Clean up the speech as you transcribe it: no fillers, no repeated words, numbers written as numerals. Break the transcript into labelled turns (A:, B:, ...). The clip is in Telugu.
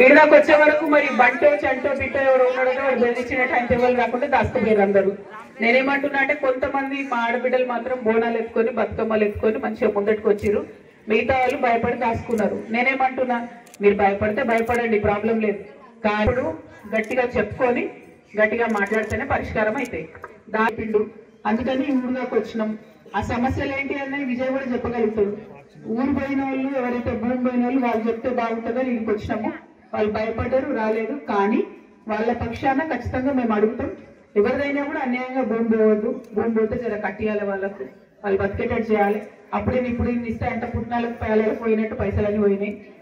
A: ఇక్కడికి వచ్చే వరకు మరి బంటో చంటో బిట్టో ఎవరు ఉన్నాడో వాడు బెదిరించిన టైం టేబుల్ రాకుండా దాచుకోలేరు అందరూ. నేనేమంటున్నా అంటే కొంతమంది మా ఆడబిడ్డలు మాత్రం బోనాలు ఎత్తుకొని బతుకమ్మలు ఎత్తుకొని మంచిగా ముందటికి వచ్చిర్రు, మిగతా వాళ్ళు భయపడి దాచుకున్నారు. నేనేమంటున్నా మీరు భయపడితే భయపడండి, ప్రాబ్లం లేదు, కానీ గట్టిగా చెప్పుకొని గట్టిగా మాట్లాడితేనే పరిష్కారం అవుతాయి. దాపిండు అందుకని ఊరుగాకి వచ్చినాం. ఆ సమస్యలు ఏంటి అన్నది విజయ్ కూడా చెప్పగలుగుతాడు. ఊరు పోయిన వాళ్ళు ఎవరైతే భూమి పోయిన వాళ్ళు వాళ్ళు చెప్తే బాగుంటుందో ఇంటికి వచ్చినాము. వాళ్ళు భయపడ్డారు, రాలేదు, కానీ వాళ్ళ పక్షాన ఖచ్చితంగా మేము అడుగుతాం. ఎవరిదైనా కూడా అన్యాయంగా భూమి పోవద్దు, భూమి పోతే జర కట్టియాలి, వాళ్ళకు వాళ్ళు బతికేటట్టు చేయాలి. అప్పుడే ఇప్పుడు ఇస్తే అంటే పుట్టినాలకు పేలకు పోయినట్టు పైసలన్నీ పోయినాయి.